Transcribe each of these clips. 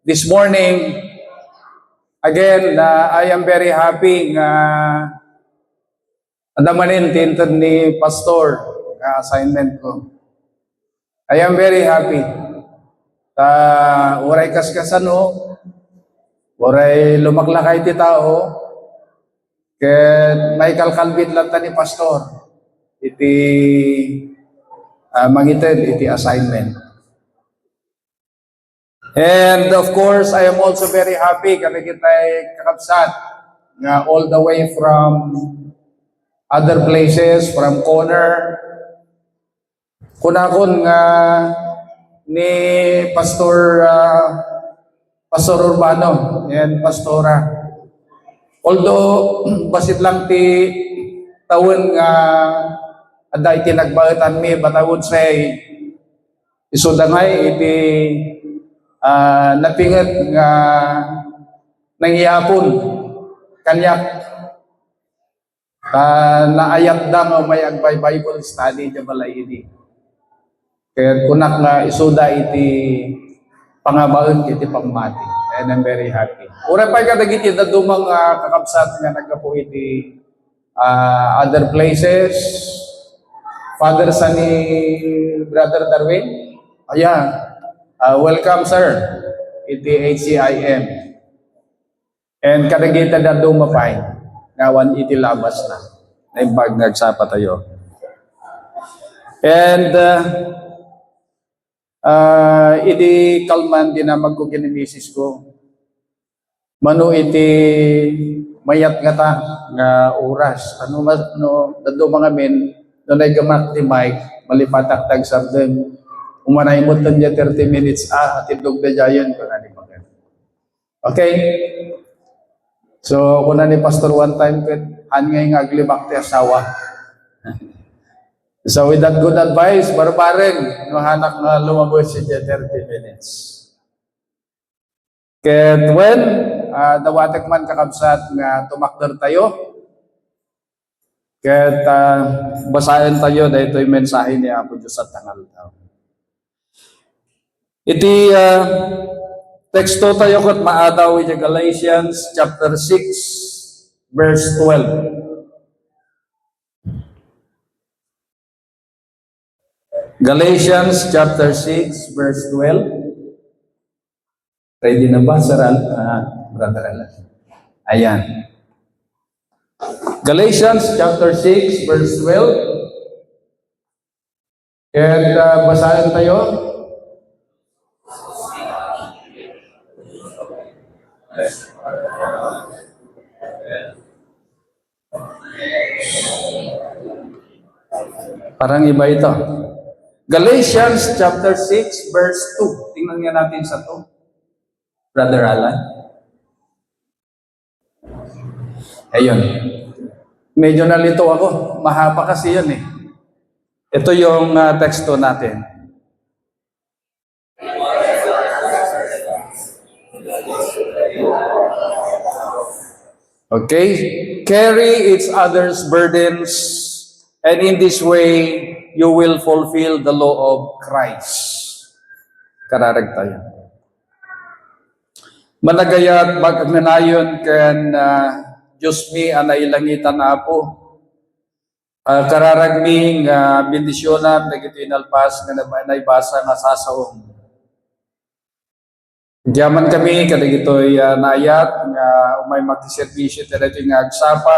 this morning, again, I am very happy nga adamanin tinted ni Pastor assignment ko. I am very happy. Uray kaskasano, uray lumaklakay ti tao, ken may kalkalbit lang ta ni Pastor. Iti mangited iti assignment. And of course, I am also very happy kasi kita'y kakabsat nga all the way from other places, from corner. Kunakon nga ni Pastor Urbano and Pastora. Although basit lang ti taon nga aday tinagbaetan mi, but I would say isudangay iti napingat nga nangyapon kanyak naayat dang o may agbay Bible study di balay ini. Kaya kunak nga isuda iti pangabaon iti pagmati. And I'm very happy. Ura pa kadagiti dadumang kakabsat nga nagkapo iti other places. Father sa ni Brother Darwin. Ayan. Welcome, sir. Iti HCIM. And kadagita na dumapay. Ngawan iti labas na. Naimbag nagsapa tayo. And iti kalman din na magkukininisis ko. Manu iti mayat nga ta nga oras. Dado mga men, doon ay gamak ti Mike, malipatak tag sardeng. Umanay mo tanya 30 minutes, atidog na jayan ko na ni Pagkat. Okay? So, kuna ni Pastor one time, ngay nga aglibak ti asawa. So, with that good advice, barbareng, no hanak nga lumabos siya 30 minutes. Ket when, dawatek man kakabsat nga tumakder tayo, ket basahin tayo dahil ito'y mensahe ni Apo Diyos at tangal tayo. Iti teksto tayo kat maadaw iti Galatians chapter 6 verse 12. Galatians chapter 6 verse 12. Ready na ba, Saral? Brother Alan. Ayan. Galatians chapter 6 verse 12. And basahin tayo. Parang iba ito. Galatians chapter 6 verse 2. Tingnan nga natin sa 2. Brother Alan. Ayun. Medyo nalito ako. Mahaba kasi yun eh. Ito yung teksto natin. Okay? Carry each other's burdens, and in this way, you will fulfill the law of Christ. Kararag tayo. Managayat bagnanayon ken Diyos mi anay langitan apo. Kararag mi nga bendisyonan dagiti inalpas nga naibasa nga sasaom. Diyaman kami kadagitoy nayat nga umay magsiservisyo dito nga agsapa.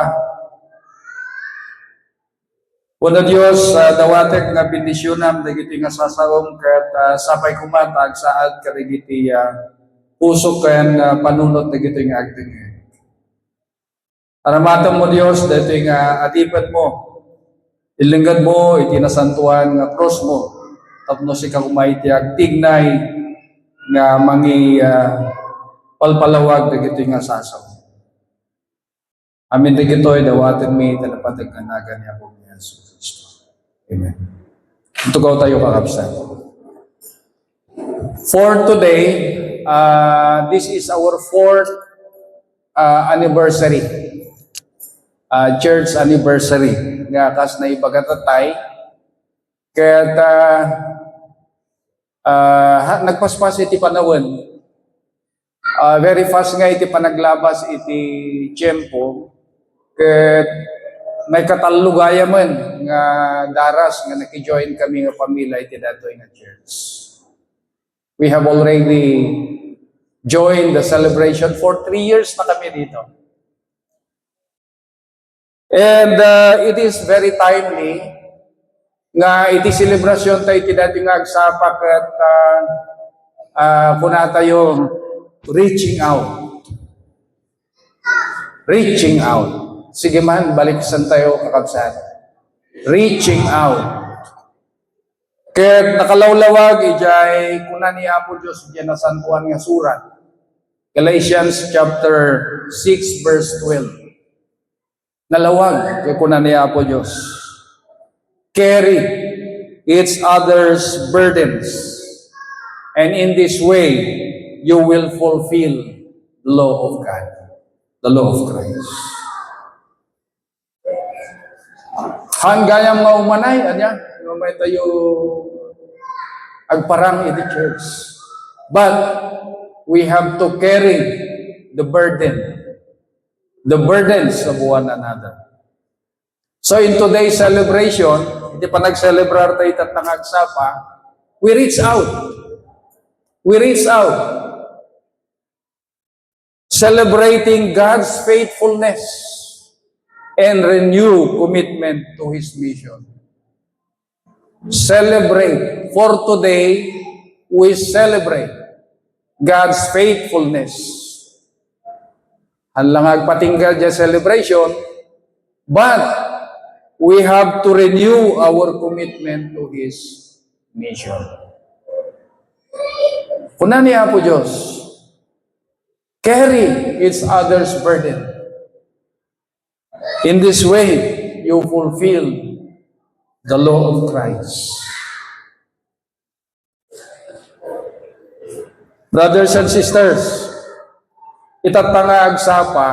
Una Dios dawatek nga bendisyonan dagiti nga sasaom ket sapay kumatag saad kadagiti pusok ken panunot dagiti nga agdeng. Aramatan mo Dios dito nga adipet mo. Ilinggad mo iti nasantuan nga cross mo. Tapno si kakumay ti agtignay nga mangi palpalawag dagiti nga sasaw. Amin dagitoy dawaten mi talapatag kanagan ni Apo ni Jesus Kristo. Amen. Tugaw tayo kakabsat. For today, this is our 4th anniversary. Church anniversary. Nga kas na ibagatay. Kaya nagpaspas iti panawin. Very fast nga iti panaglabas iti tiyempo, ket may katalugaya man nga daras nga nakijoin kami nga pamilya iti datoy nga church. We have already joined the celebration for 3 years na kami dito. And it is very timely nga iti selebrasyon tayo iti dati nga agsapak at kuna tayo reaching out. Reaching out. Sige man, baliksan tayo kakabsat. Reaching out. Kaya nakalawlawag, ijay kuna ni Apo Diyos dyan na santuan nga surat. Galatians chapter 6 verse 12. Nalawag, kaya kuna ni Apo Diyos. Carry each other's burdens. And in this way, you will fulfill the law of God. The law of Christ. Hanggayang nga umanay, anya, may tayo agparang iti church. But we have to carry the burdens of one another. So in today's celebration, iti pa nag-celebrar tayo tatangagsapa, we reach out. We reach out. Celebrating God's faithfulness and renew commitment to His mission. Celebrate. For today, we celebrate God's faithfulness. Hanlang agpatinggal dyan celebration, but we have to renew our commitment to His mission. Kuna ni Apo Diyos, carry each other's burden. In this way, you fulfill the law of Christ. Brothers and sisters, itatangag sapa,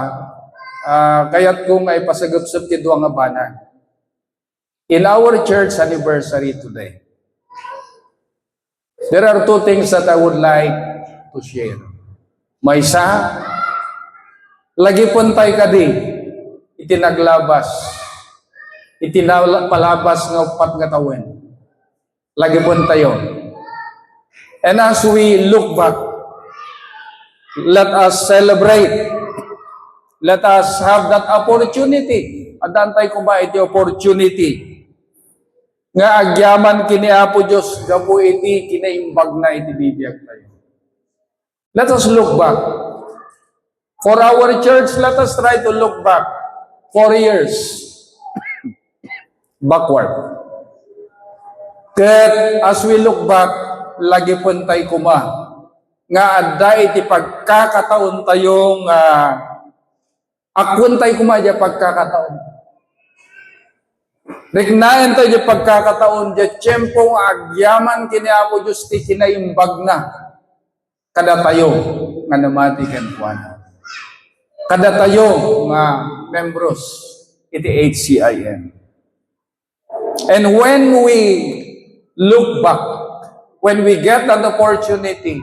kaya't kung ay pasagupsup ti duwang abanan. In our church anniversary today, there are 2 things that I would like to share. May isa, lagi puntay kadi, itinaglabas, itinapalabas ng upat nga tawen. Lagi puntayo. And as we look back, let us celebrate. Let us have that opportunity. Adantay ko ba iti opportunity? Nga agyaman kini Apo Diyos, gapu iti kinaimbag na iti bibiyag tayo. Let us look back. For our church, let us try to look back 4 years backward. Kaya as we look back, lagi puntay kuma. Nga adda iti pagkakataon tayong akun tayo kuma dya pagkakataon. Rignayan tayo dya pagkakataon dya tiyempong agyaman kini Apo Diyos ti kinaimbag na kada tayo nga namati kenkwana. Kada tayo nga membros iti HCIM. And when we look back, when we get an opportunity,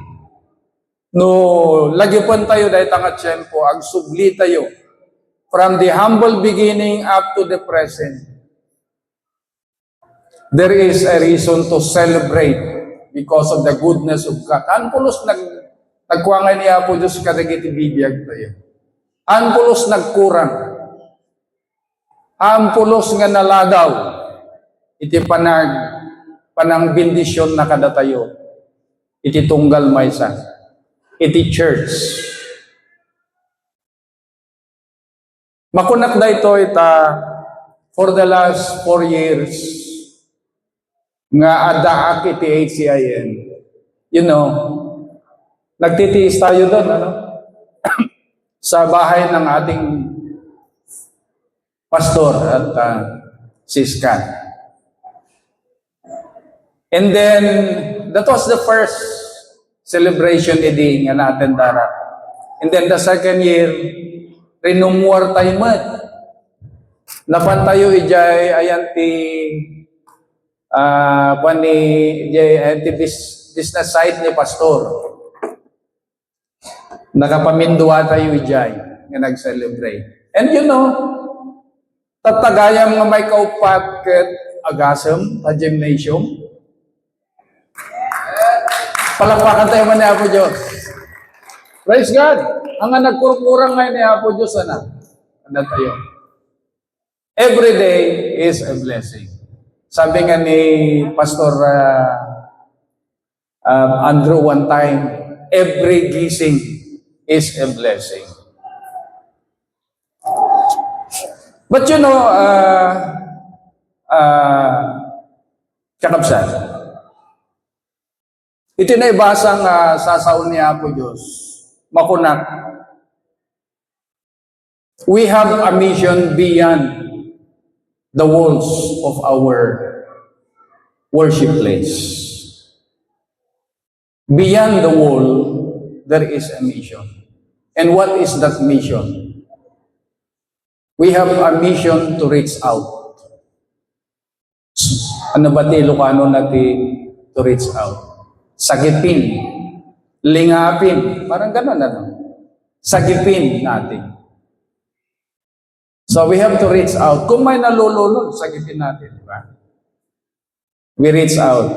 no, lagi pun tayo dahil tanga tiyempo, agsubli tayo from the humble beginning up to the present. There is a reason to celebrate because of the goodness of God. Anpulos nagkuangan niya po Diyos kadagiti bibiyag tayo. Anpulos nagkurang. Anpulos nga nalagaw. Iti panang bendisyon na kada tayo. Iti tunggal maysa. Iti church. Makunak da ito for the last 4 years nga adaak iti HCIM. You know, nagtitiis tayo doon, ano? Sa bahay ng ating pastor at siskan. And then, that was the first celebration idi nga natin dara. And then the second year, renumuar tayo mat. Napan tayo ijay ayan ti business side ni pastor. Nakapamindwa tayo ijay nga nag-celebrate. And you know, tatagayam nga may kaupat ket agasem sa gymnasium. Palakpakan tayo man ni Apo Diyos. Praise God. Ang nagkurkurang ngayon ni Apo Diyos, ano tayo? Every day is a blessing. Sabi nga ni Pastor Andrew one time, every gising is a blessing. But you know, kakabsat, ito na ibasang sasaon ni Apo Diyos, makunak. We have a mission beyond the walls of our worship place. Beyond the wall, there is a mission. And what is that mission? We have a mission to reach out. Ano ba ti Ilocano natin to reach out? Sagipin, lingapin, parang gano'n, sagipin natin. So we have to reach out. Kung may nalulunod, sagipin natin, di ba? We reach out.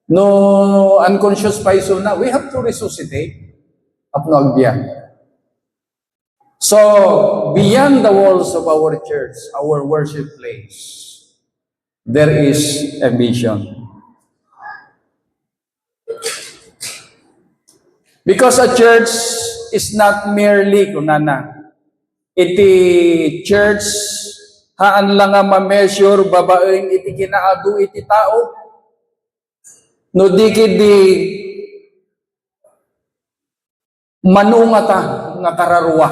No unconscious pa iso na, we have to resuscitate. Apno agbiyan. So, beyond the walls of our church, our worship place, there is a mission. Because a church is not merely, kunana, iti church, haan lang nga ma-measure, babaeng iti kinaadu iti tao, no di kidi manungata nga kararuwa,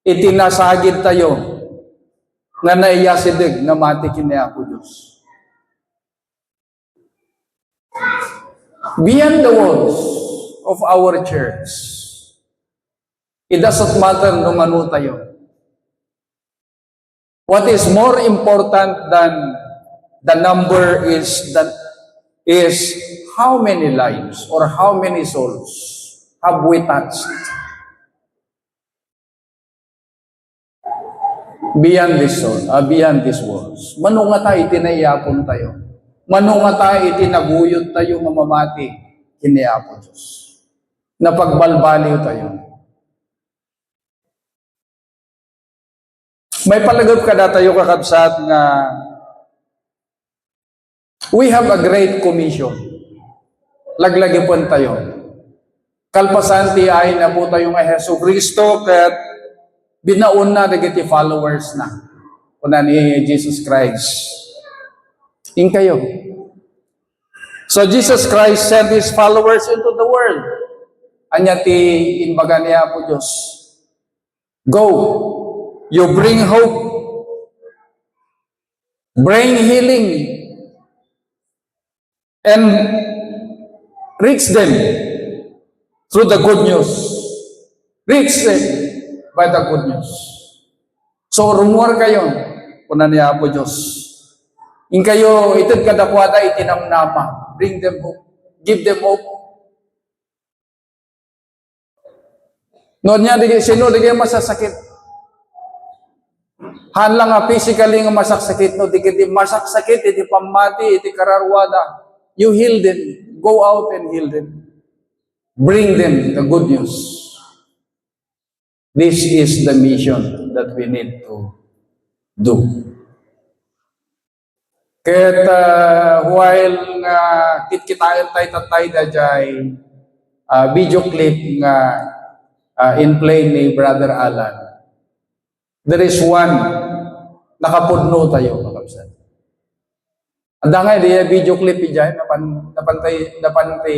iti nasagid tayo, nga naiyasidig na mati kini Apo Diyos. Beyond the walls of our church, it doesn't matter nung ano tayo. What is more important than the number is how many lives or how many souls have we touched beyond this soul, beyond these walls. Manunga tayo itinayapon tayo. Manunga tayo itinaguyod tayo mamamati kiniapo Diyos. Napagbalbaliw tayo. May palagab ka na tayo kakabsat nga we have a great commission. Laglagipon tayo. Kalpasanti ay na po tayo nga Heso Kristo kat binaon na nagiti followers na. Kuna ni Jesus Christ. In kayo. So Jesus Christ sent His followers into the world. Anya ti imbaga niya po Diyos. Go. You bring hope. Bring healing. And reach them through the good news. Reach them by the good news. So rumor kayo. Kuna niya po Diyos. In kayo, itid kadakwada itinamnama. Bring them hope. Give them hope. Noon niya, sino di kayo masasakit? Hanlang nga physically nga masaksakit, no? Di masaksakit, iti pamati, iti kararwada. You heal them. Go out and heal them. Bring them the good news. This is the mission that we need to do. Ket while nga kitkitaan tayo tatay da jay video clip nga in play ni Brother Alan, there is one nakapudno tayo kakabsat. Anda nga di video clip ijay napantay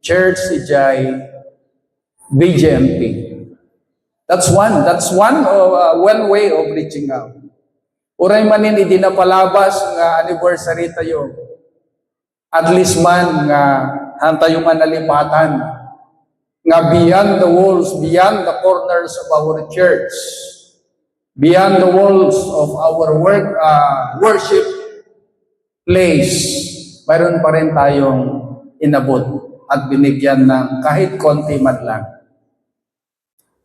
church ijay BGMP. That's one way of reaching out. Uray manin idi na palabas nga anniversary tayo. At least man nga hantayo nga nalipatan nga beyond the walls, beyond the corners of our church, beyond the walls of our worship place, mayroon pa rin tayong inabot at binigyan ng kahit konti man lang.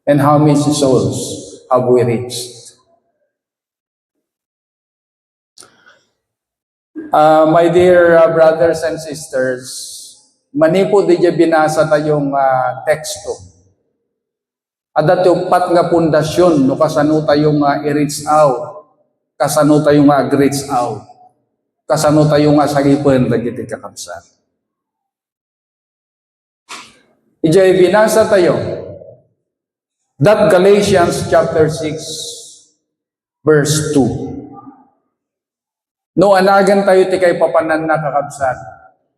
And how many souls have we reached? My dear brothers and sisters, manipo di dya binasa tayong teksto. Ada pat nga pundasyon no kasano tayong i-reach out, kasano tayong reach out, kasano tayong sagipan dagiti kakabsat. Ijay binasa tayo. That Galatians chapter 6 verse 2. No anagan tayo ti kay papanan na kakabsat.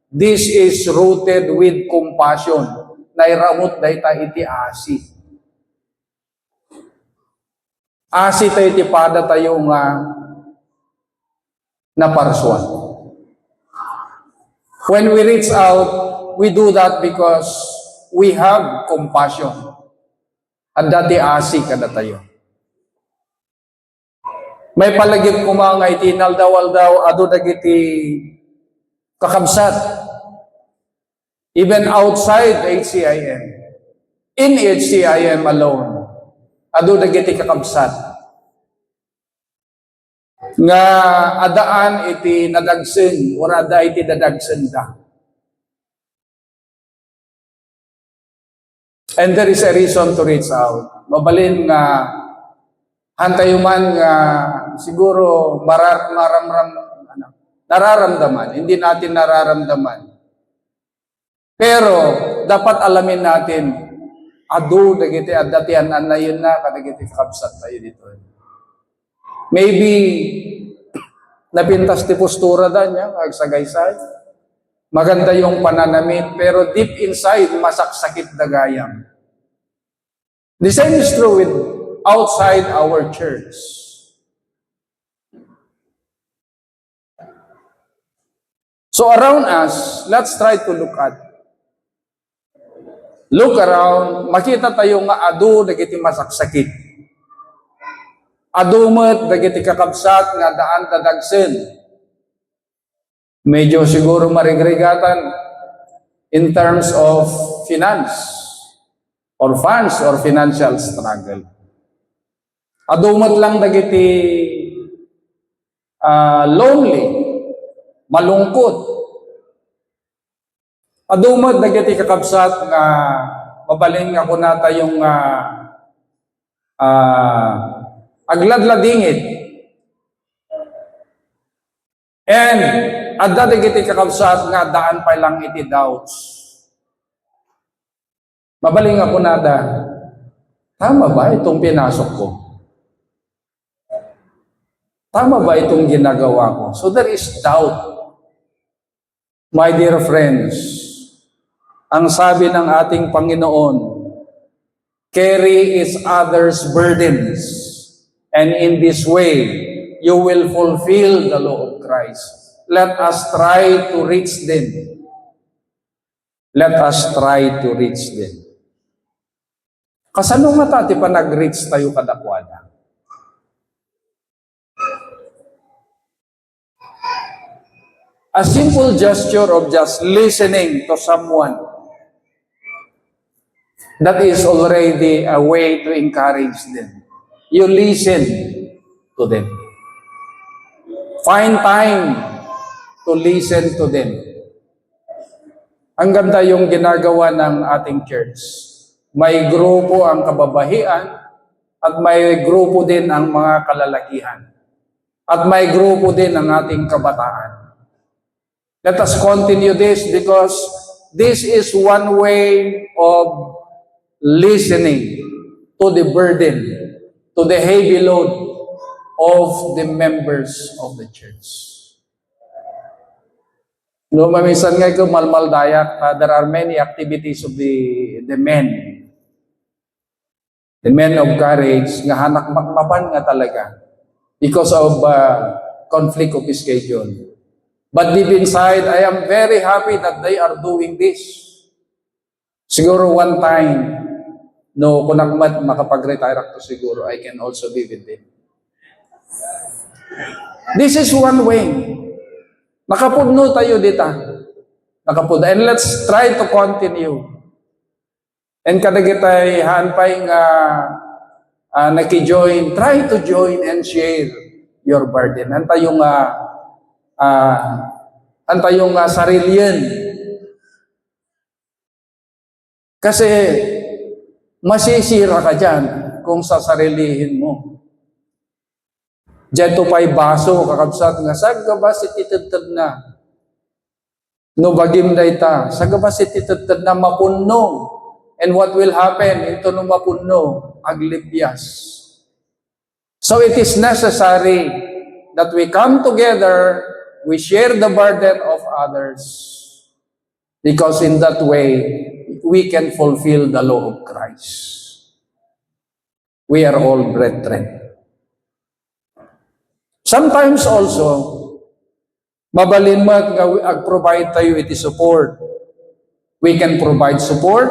This is rooted with compassion. Nairamot dayta iti asi. Asi tayo tipada tayo nga naparswan. When we reach out, we do that because we have compassion. At dati asi kada tayo. May palagip ko mga itinal daw ado dagiti kakabsat. Even outside HCIM. In HCIM alone. Ado dagiti kakabsat. Nga adaan iti nadagsen or ada iti dadagsen da. And there is a reason to reach out. Mabalin nga hantayuman nga siguro nararamdaman. Hindi natin nararamdaman. Pero dapat alamin natin adu dagiti adatian anayon na kadagiti kakabsat tayo dito. Maybe napintas ti postura da niya agsagaysay. Maganda yung pananamit pero deep inside masaksakit dagayam. The same is true with outside our church. So around us, let's try to look around, makita tayo nga adu dagiti masaksakit. Adu met dagiti kakabsat nga daan dadagsen. Medyo siguro marigregatan in terms of finance or funds or financial struggle. Adu met lang dagiti lonely, malungkot. Adu met dagiti kakabsat nga mabalin nga kunata yung agladladingit. And adda dagiti kakabsat nga daan pa lang iti doubts. Mabalin nga kunata, tama ba itong pinasok ko? Tama ba itong ginagawa ko? So there is doubt. My dear friends, ang sabi ng ating Panginoon, carry each other's burdens, and in this way, you will fulfill the law of Christ. Let us try to reach them. Let us try to reach them. Kasano nga tati pa nag-reach tayo kadakwada? A simple gesture of just listening to someone, that is already a way to encourage them. You listen to them. Find time to listen to them. Ang ganda yung ginagawa ng ating church. May grupo ang kababahian at may grupo din ang mga kalalakihan. At may grupo din ang ating kabataan. Let us continue this because this is one way of listening to the burden, to the heavy load of the members of the church. No, mamisan nga ko malmaldayak, there are many activities of the men. The men of courage, nga hanak makmapan nga talaga because of conflict of schedule. But deep inside, I am very happy that they are doing this. Siguro one time, no, kung makapag-retire ako siguro, I can also be with them. This is one way. Nakapudno tayo dita. Nakapuda. And let's try to continue. And kada kitay hanpay nga naki-join, try to join and share your burden. Antayong sarilian. Kasi masisira ka dyan kung sasarilihin mo. Diyan to pa'y baso, kakabsat nga, sagaba si tititad na. No bagim dayta, sagaba si tititad na mapunno. And what will happen? Ito no mapunno, aglibyas. So it is necessary that we come together, we share the burden of others. Because in that way, we can fulfill the law of Christ. We are all brethren. Sometimes also, mabalin mo at provide tayo iti support. We can provide support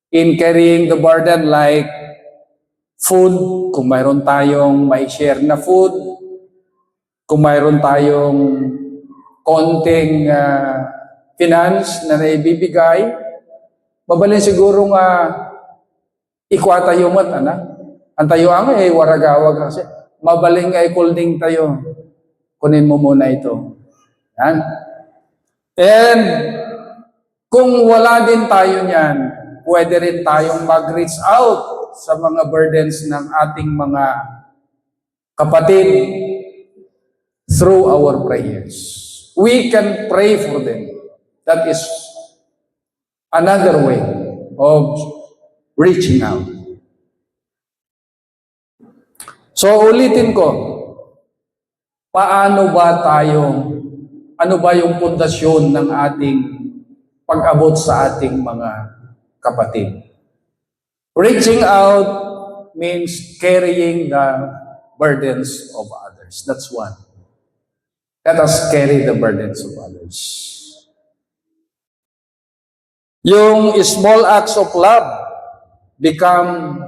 in carrying the burden like food, kung mayroon tayong may share na food, kung mayroon tayong konting finance na naibibigay, mabalin siguro nga ikwata yung mata na. Antayo ang waragawag kasi. Mabaling ay kulding tayo. Kunin mo muna ito. Yan. And kung wala din tayo niyan, pwede rin tayong mag-reach out sa mga burdens ng ating mga kapatid through our prayers. We can pray for them. That is another way of reaching out. So ulitin ko, ano ba yung pundasyon ng ating pag-abot sa ating mga kapatid? Reaching out means carrying the burdens of others. That's one. Let us carry the burdens of others. Yung small acts of love become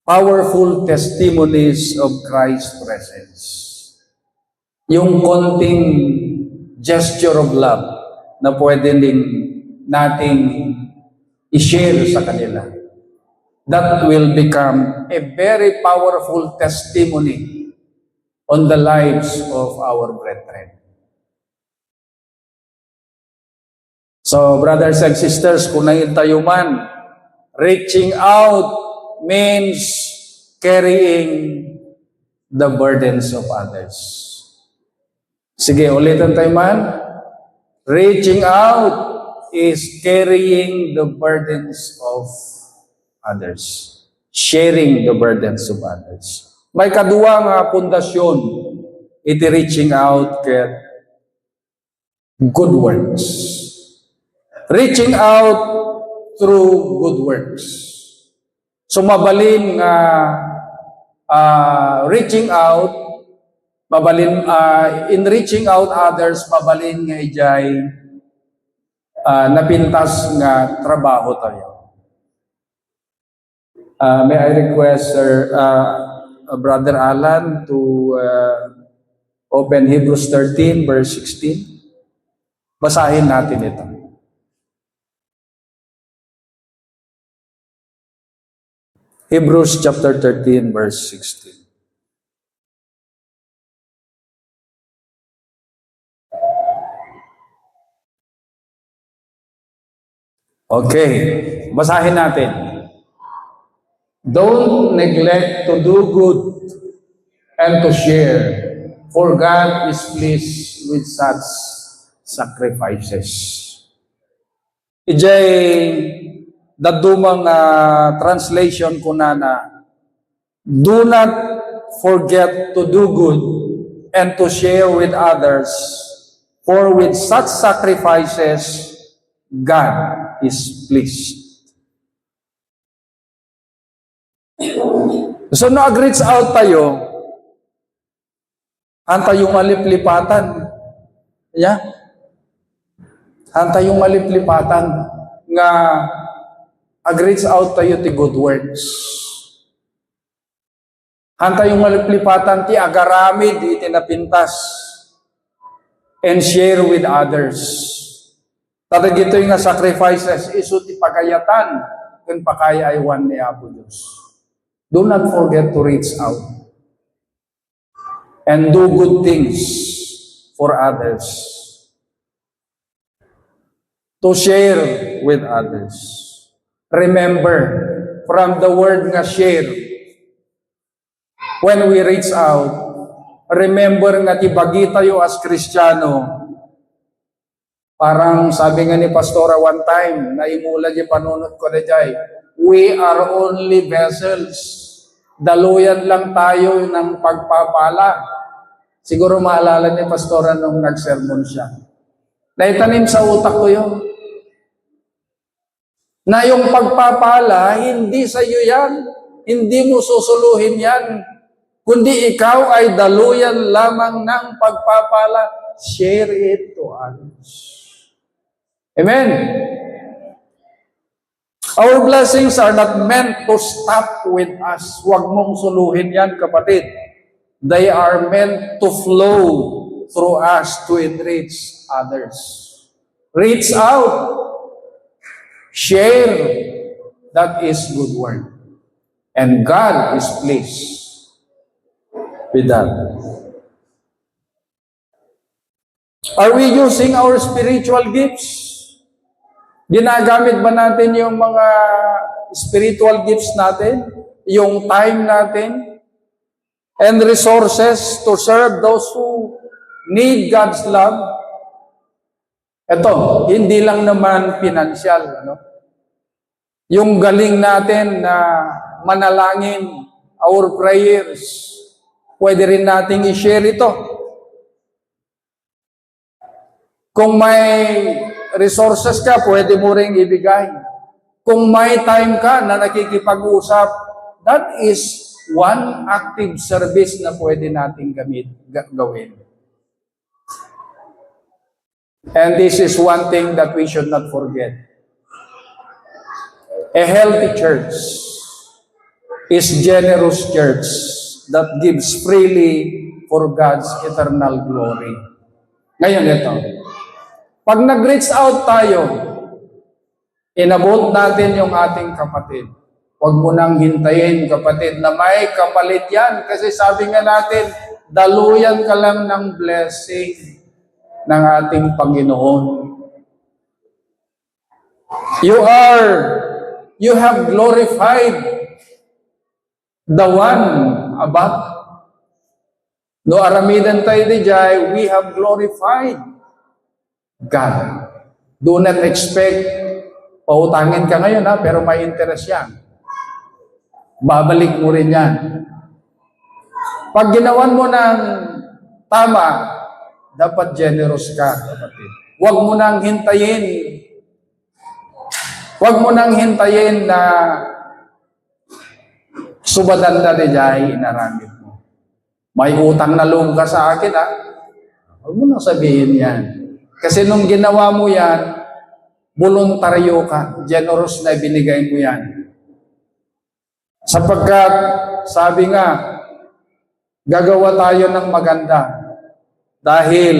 powerful testimonies of Christ's presence. Yung konting gesture of love na pwede din nating i-share sa kanila. That will become a very powerful testimony on the lives of our brethren. So, brothers and sisters, kung tayo man, reaching out means carrying the burdens of others. Sige, ulitin tayo man. Reaching out is carrying the burdens of others. Sharing the burdens of others. May kaduwa nga pundasyon, iti reaching out kay good works. Reaching out through good works. So mabalin nga reaching out, in reaching out others, mabalin nga ijay napintas nga trabaho tayo. May I request Brother Alan to open Hebrews 13 verse 16. Basahin natin ito. Hebrews chapter 13 verse 16. Okay, basahin natin. Don't neglect to do good and to share, for God is pleased with such sacrifices. Ijay dadumang translation ko na do not forget to do good and to share with others, for with such sacrifices, God is pleased. So, nag-reach out tayo, hanta yung maliplipatan. Yeah? Hanta yung maliplipatan nga ag-reach out tayo ti good works. Hanta yung maliplipatan ti agaramid iti napintas. and share with others. Taragito nga sacrifices iso ti pagayatan ken pakayaywan ni Apo Diyos. Do not forget to reach out and do good things for others. To share with others. Remember, from the word nga share, when we reach out, remember nga tibagi tayo as Kristiyano. Parang sabi nga ni Pastora one time, naimula niya panunod ko na dyan, we are only vessels. Daluyan lang tayo ng pagpapala. Siguro maalala ni Pastora nung nag-sermon siya. Naitanim sa utak ko yun. Na yung pagpapala, hindi sa iyo yan. Hindi mo susuluhin yan. Kundi ikaw ay daluyan lamang ng pagpapala. Share it to others. Amen? Our blessings are not meant to stop with us. Huwag mong suluhin yan, kapatid. They are meant to flow through us to enrich others. Reach out. Share. That is good word. And God is pleased with that. Are we using our spiritual gifts? Ginagamit ba natin yung mga spiritual gifts natin? Yung time natin? And resources to serve those who need God's love? Ito, hindi lang naman financial, ano? Yung galing natin na manalangin, our prayers, pwede rin nating i-share ito. Kung may resources ka, pwede mo rin ibigay. Kung may time ka na nakikipag-usap, that is one active service na pwede nating gawin. And this is one thing that we should not forget. A healthy church is generous church that gives freely for God's eternal glory. Ngayon ito, pag nag-reach out tayo, inabot natin yung ating kapatid. Huwag mo nang hintayin, kapatid, na may kapalit yan. Kasi sabi nga natin, daluyan ka lang ng blessing ng ating Panginoon. You have glorified the one above. No aramidan tayo di jay, we have glorified God. Do not expect, pautangin ka ngayon ha, pero may interest yan. Babalik mo rin yan. Pag ginawan mo ng tama, dapat generous ka, kapatid. Huwag mo nang hintayin. Huwag mo nang hintayin na subadan na di jay, inaramit mo. May utang na loob ka sa akin, ha? Huwag mo nang sabihin yan. Kasi nung ginawa mo yan, voluntaryo ka, generous na binigay mo yan. Sapagkat, sabi nga, gagawa tayo ng maganda. Dahil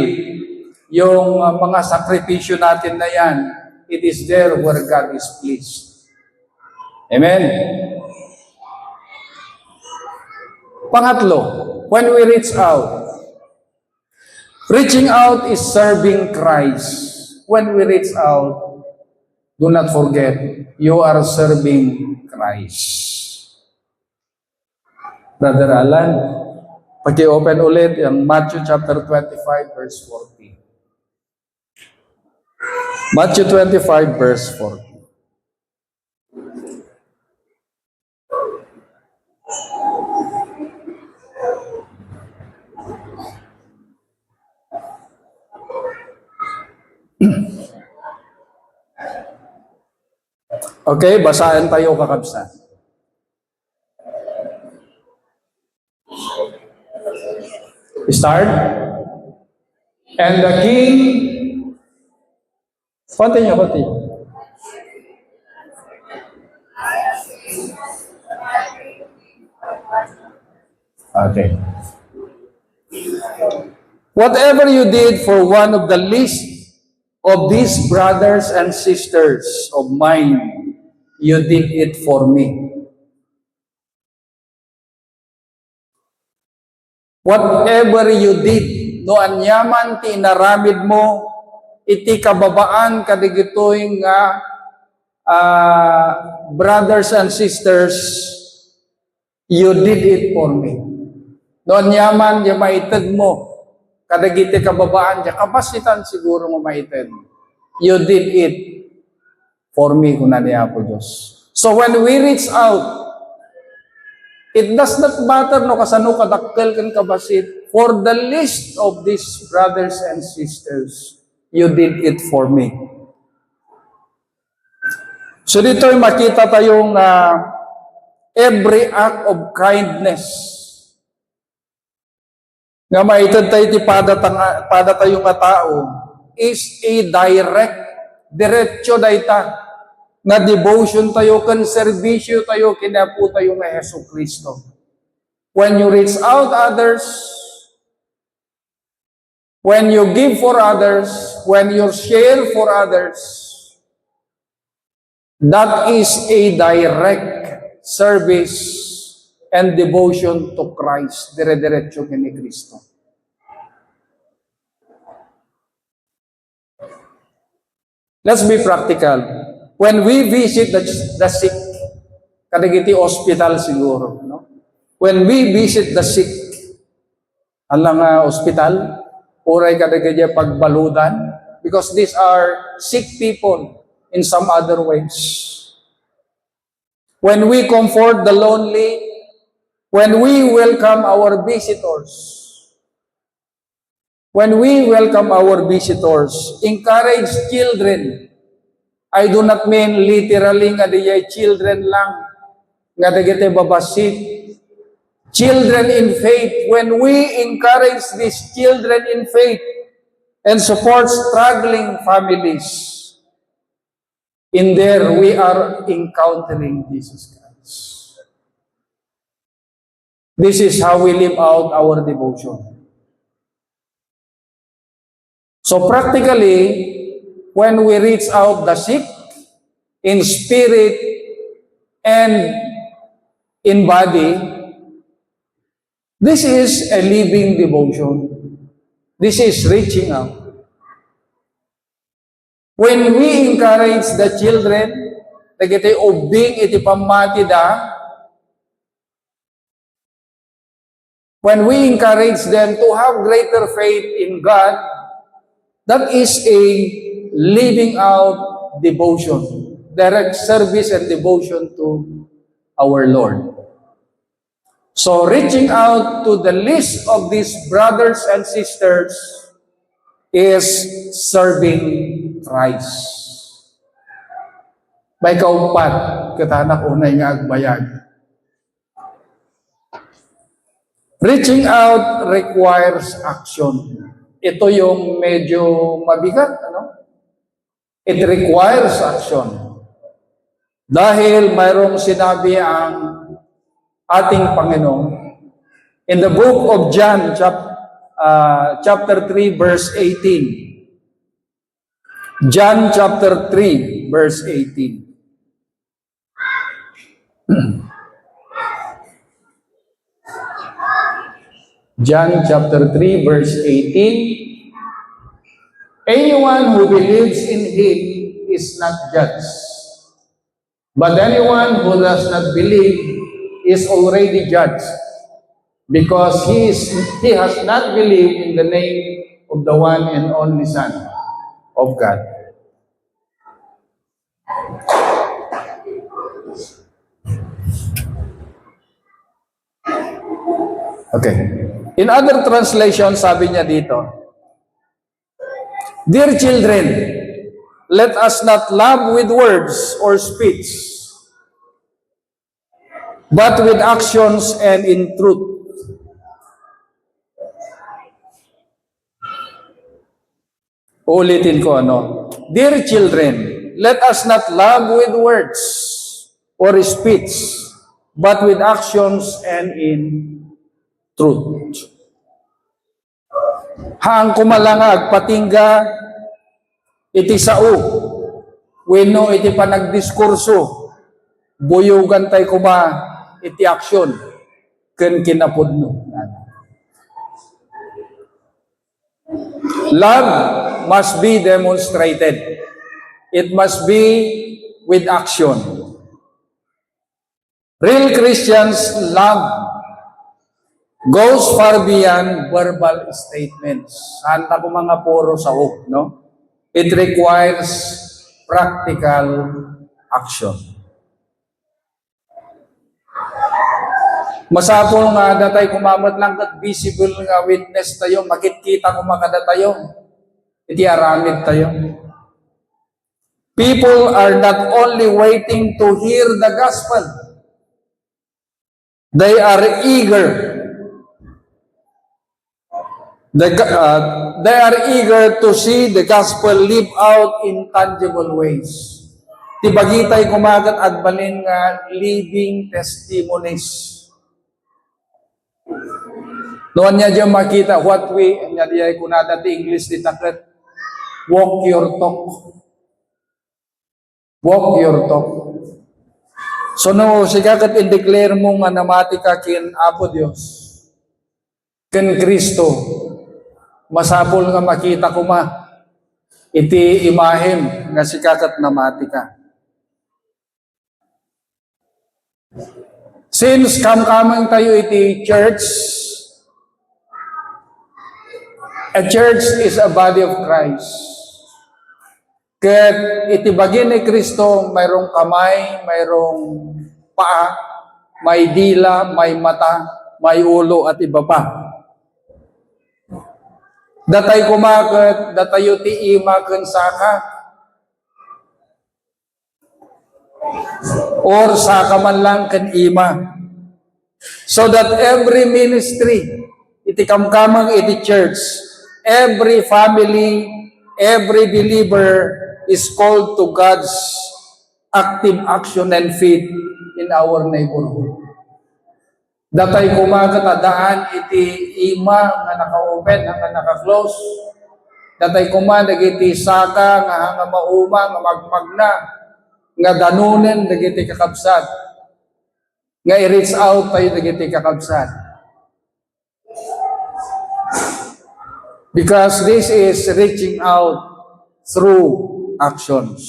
yung mga sakripisyo natin na yan, it is there where God is pleased. Amen? Pangatlo, when we reach out, reaching out is serving Christ. When we reach out, do not forget, you are serving Christ. Brother Alan, paki-open ulit yung Matthew chapter 25, verse 40. Matthew 25, verse 40. Okay, basahin tayo kakabsa. Start. And the king, continue. Okay. Whatever you did for one of the least of these brothers and sisters of mine, you did it for me. Whatever you did, no anyaman ti inaramid mo, iti kababaan kadigitoy nga brothers and sisters, you did it for me. No anyaman, yung maitid mo, kadagiti kababaan, yung kapasitan siguro mo maitid. You did it for me, kung naniya po Diyos. So when we reach out, it does not matter no kasano kadakkel kan kabasit. For the least of these brothers and sisters, you did it for me. So dito ay makita tayong every act of kindness nga maitad tayo ti pada tayong tao is a diretso dayta na devotion tayo, kan serbisyo tayo, kinapu tayo nga Hesus Kristo. When you reach out others, when you give for others, when you share for others, that is a direct service and devotion to Christ. Dire-diretso kini Kristo. Let's be practical. When we visit the sick, kadagiti hospital siguro, no? When we visit the sick, alang hospital, oray kadagiti pagbaludan, because these are sick people in some other ways. When we comfort the lonely, when we welcome our visitors, encourage children. I do not mean literally nga diyay children lang, nga dagiti babasit. Children in faith, when we encourage these children in faith and support struggling families, in there we are encountering Jesus Christ. This is how we live out our devotion. So practically, when we reach out the sick in spirit and in body, this is a living devotion. This is reaching out. When we encourage the children, dagiti ubing iti pamati da, when we encourage them to have greater faith in God, that is a living out devotion, direct service and devotion to our Lord. So reaching out to the least of these brothers and sisters is serving Christ. May kaupat, katanak unay nga agbayag. Reaching out requires action. Ito yung medyo mabigat, ano? It requires action. Dahil mayroong sinabi ang ating Panginoon in the book of John, chapter 3, verse 18. John chapter 3, verse 18. John chapter 3, verse 18. Anyone who believes in him is not judged. But anyone who does not believe is already judged, because he has not believed in the name of the one and only Son of God. Okay. In other translations, sabi niya dito, Dear children, let us not love with words or speech, but with actions and in truth. Ulitin ko ano. Dear children, let us not love with words or speech, but with actions and in truth. Haang kumalangag patingga iti sao. Wenno iti panagdiskurso. Buyugan tay kuma iti aksyon. Ken kinapudno. Love must be demonstrated. It must be with action. Real Christians' love goes far beyond verbal statements. Hanta ko mga puro sahog, no? It requires practical action. Masapol nga datay kumamat lang kat visible nga witness tayo, makikita ko makada tayo. Iti aramid tayo. People are not only waiting to hear the gospel, they are eager. They are eager to see the gospel live out in tangible ways. Tibagitay kumagat at balin nga living testimonies. Noon niya dyan makita what we, niya diya kunada ti English di takret, walk your talk. Walk your talk. So no, siya kat in-declare mo nga namati ka kin Apo Diyos, kin Kristo, masapol nga makita ko ma, iti imahem nga sikakat namati ka. Since kamkamang tayo iti church, a church is a body of Christ. Ket iti bagin ni Kristo, mayroong kamay, mayroong paa, may dila, may mata, may ulo at iba pa. Datay kumaket, datayo ti ima ken saka. Or saka man lang ken ima. So that every ministry, iti kamkamang iti church, every family, every believer is called to God's active action and faith in our neighborhood. Datay kumagat adaan iti ima nga naka-open, nga naka-close. Datay kumagat iti saka nga mauma, nga magmagna, nga danunen dagiti kakabsat. Nga i-reach out tayo dagiti kakabsat. Because this is reaching out through actions.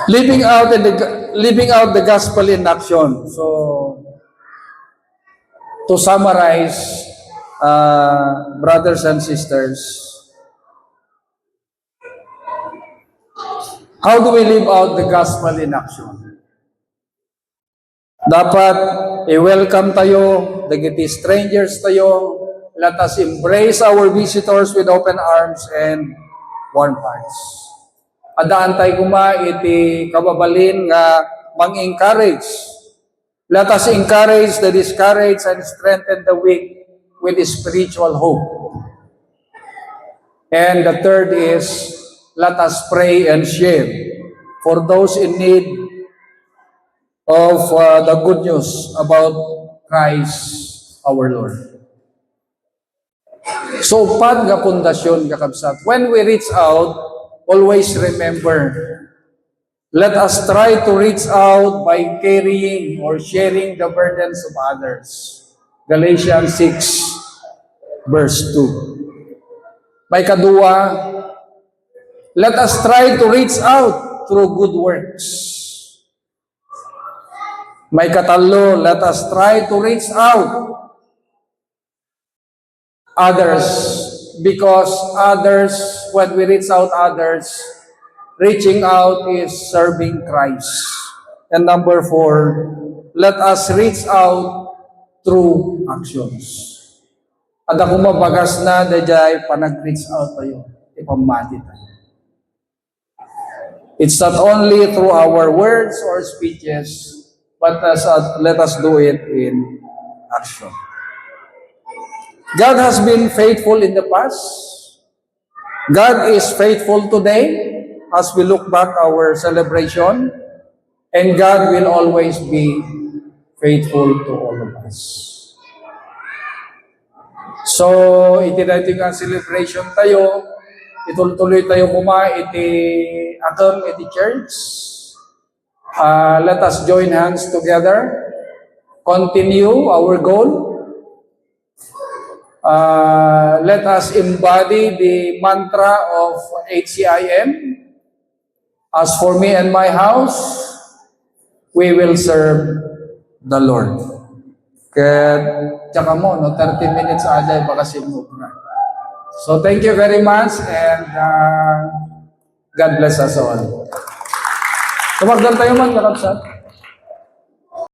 Living out the gospel in action. So, to summarize, brothers and sisters, how do we live out the gospel in action? Dapat i-welcome tayo, dagiti strangers tayo. Let us embrace our visitors with open arms and warm hearts. Adaan tayo kuma iti kababalin nga mang-encourage. Let us encourage the discouraged and strengthen the weak with spiritual hope. And the third is, let us pray and share for those in need of the good news about Christ our Lord. So, pad nga pundasyon kakabsat. When we reach out, always remember, let us try to reach out by carrying or sharing the burdens of others. Galatians 6, verse 2. May kadua, let us try to reach out through good works. May katalo, let us try to reach out others, because others, when we reach out others, reaching out is serving Christ. And number 4, let us reach out through actions. At ako mabagas na, dajay, panag-reach out tayo, ipamati tayo. It's not only through our words or speeches, but let us do it in action. God has been faithful in the past. God is faithful today as we look back our celebration. And God will always be faithful to all of us. So, iti natin nga celebration tayo, ituloy tayo iti atom, iti church. Let us join hands together, continue our goal. Let us embody the mantra of HCIM. As for me and my house, we will serve the Lord. Kaya, tsaka mo, 30 minutes aja, baka simove na. So, thank you very much and God bless us all. Tumagdan tayo man, kakapsat.